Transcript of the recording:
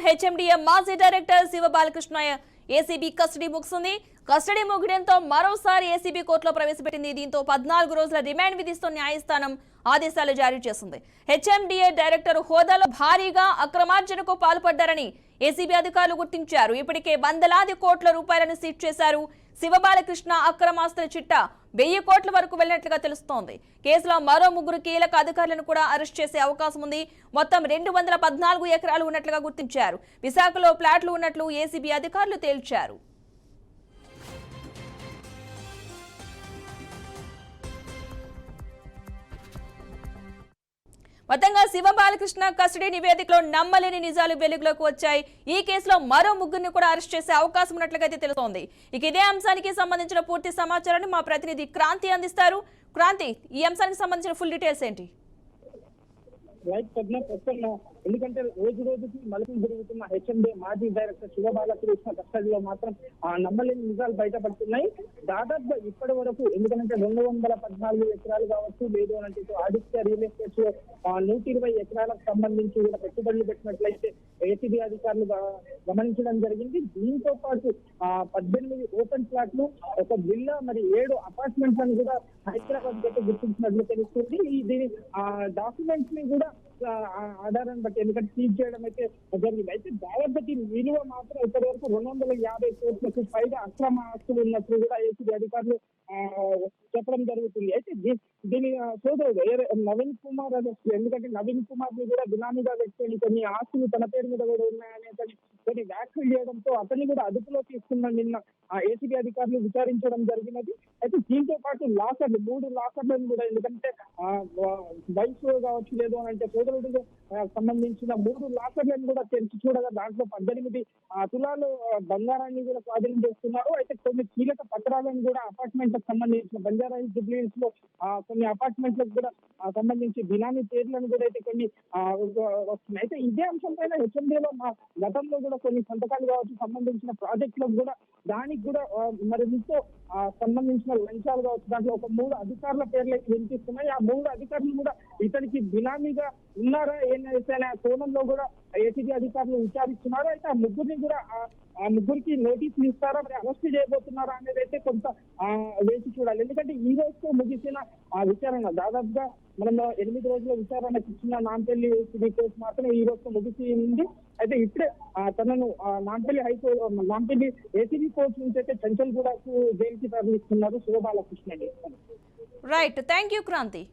HMDA మాజీ director Shiva Balakrishna ACB custody ముగిసింది. Custody ముగియడంతో మరోసారి ఏసీబీ కోర్టులో ప్రవేశపెట్టింది. దీంతో 14 రోజుల రిమాండ్ విధిస్తూ న్యాయస్థానం ఆదేశాలు జారీ చేసింది. హెచ్ఎండిఏ డైరెక్టర్ హోదాలో భారీగా అక్రమార్జనకు పాల్పడ్డారని ఏసీబీ అధికారులు గుర్తించారు. ఇప్పటికే వందలాది కోట్ల రూపాయలను సీజ్ చేశారు. శివ బాలకృష్ణ అక్రమాస్తుల చిట్టా 1000 కోట్ల వరకు వెళ్లినట్లుగా తెలుస్తోంది. కేసులో మరో 3 కీలక అధికారులను కూడా అరెస్ట్ చేసే అవకాశం ఉంది. మొత్తం 214 ఎకరాలు ఉన్నట్లుగా గుర్తించారు. విశాఖలో ప్లాట్లు ఉన్నట్లు ఏసీబీ అధికారులు తేల్చారు. మొత్తంగా శివ బాలకృష్ణ కస్టడీ నివేదికలో నమ్మలేని నిజాలు వెలుగులోకి వచ్చాయి. ఈ కేసులో మరో 3 కూడా అరెస్ట్ చేసే అవకాశం ఉన్నట్లుగా తెలుస్తోంది. ఇక ఇదే అంశానికి సంబంధించిన పూర్తి సమాచారాన్ని మా ప్రతినిధి క్రాంతి అందిస్తారు. క్రాంతి, ఈ అంశానికి సంబంధించిన ఫుల్ డీటెయిల్స్ ఏంటి? ఎందుకంటే రోజు రోజుకి మలుపులు జరుగుతున్న హెచ్ఎండిఏ మాజీ డైరెక్టర్ శివ బాలకృష్ణ కస్టడీలో మాత్రం నమ్మలేని నిజాలు బయటపడుతున్నాయి. దాదాపుగా ఇప్పటి వరకు ఎందుకంటే 214 ఎకరాలు కావచ్చు, లేదు అంటే ఆదిత్య రియల్ ఎస్టేట్స్ 120 ఎకరాలకు సంబంధించి కూడా పెట్టుబడులు పెట్టినట్లయితే ఏసీబీ అధికారులు గమనించడం జరిగింది. దీంతో పాటు 18 ఓపెన్ ఫ్లాట్లు, ఒక విల్లా, మరి 7 అపార్ట్మెంట్లను కూడా హైదరాబాద్ గట్టు గుర్తించినట్లు తెలుస్తుంది. దీని డాక్యుమెంట్స్ ని కూడా ఆధారాన్ని బట్టి ఎందుకంటే సీజ్ చేయడం అయితే జరిగింది. అయితే దాదాపు దీని విలువ మాత్రం ఇప్పటి వరకు 250 కోట్లకు పైగా అక్రమ ఆస్తులు ఉన్నట్లు కూడా ఏసీబీ అధికారులు చెప్పడం జరుగుతుంది. అయితే దీని సోదరుడు నవీన్ కుమార్ ఎందుకంటే నవీన్ కుమార్ ని కూడా బినామీగా పెట్టుకొని కొన్ని ఆస్తులు తన పేరు మీద కూడా ఉన్నాయని కొన్ని వ్యాఖ్యలు చేయడంతో అతన్ని కూడా అదుపులో తీసుకున్న నిన్న ఏసీబీ అధికారులు విచారించడం జరిగినది. అయితే దీంతో పాటు లాకర్లు 3 లాకర్లను కూడా ఎందుకంటే వైఫ్ కావచ్చు, లేదు అని అంటే సోదరుడికి సంబంధించిన 3 లాకర్లను కూడా తెరిచి చూడగా దాంట్లో 18 తులాలు బంగారాన్ని కూడా స్వాధీనం చేస్తున్నారు. అయితే కొన్ని కీలక పత్రాలను కూడా అపార్ట్మెంట్లకు సంబంధించిన బంజారాహిల్స్ జుబ్లీహిల్స్ లో కొన్ని అపార్ట్మెంట్లకు కూడా సంబంధించి బినామీ పేర్లను కూడా అయితే కొన్ని వస్తున్నాయి. అయితే ఇదే అంశం పైన హెచ్ఎండిలో గతంలో కూడా కొన్ని సంతకాలు కావచ్చు, సంబంధించిన ప్రాజెక్టులకు కూడా దానికి కూడా మరి ఎంతో సంబంధించిన లంచాలు కావచ్చు, దాంట్లో ఒక 3 అధికారుల పేర్లు వినిపిస్తున్నాయి. ఆ 3 అధికారులు కూడా ఇతనికి బినామీగా ఉన్నారా ఏమైతే కోణంలో కూడా ఏసీబీ అధికారులు విచారిస్తున్నారు. అయితే ఆ 3 కూడా ఆ 3కి నోటీసులు ఇస్తారా, మరి అరెస్ట్ చేయబోతున్నారా అనేది అయితే కొంత వేచి చూడాలి. ఎందుకంటే ఈ రోజుతో ముగిసిన విచారణ దాదాపుగా మనం 8 రోజుల విచారణకు ఇచ్చిన నాంపల్లి ఏసీబీ కేసు మాత్రం ఈ రోజుతో ముగిసింది. అయితే ఇప్పుడే తనను నాంపల్లి ఏసీబీ కోర్టు నుంచి అయితే చంచల్ గూడకు జైలుకి తరలిస్తున్నారు Shiva Balakrishna. Right, thank you Kranti.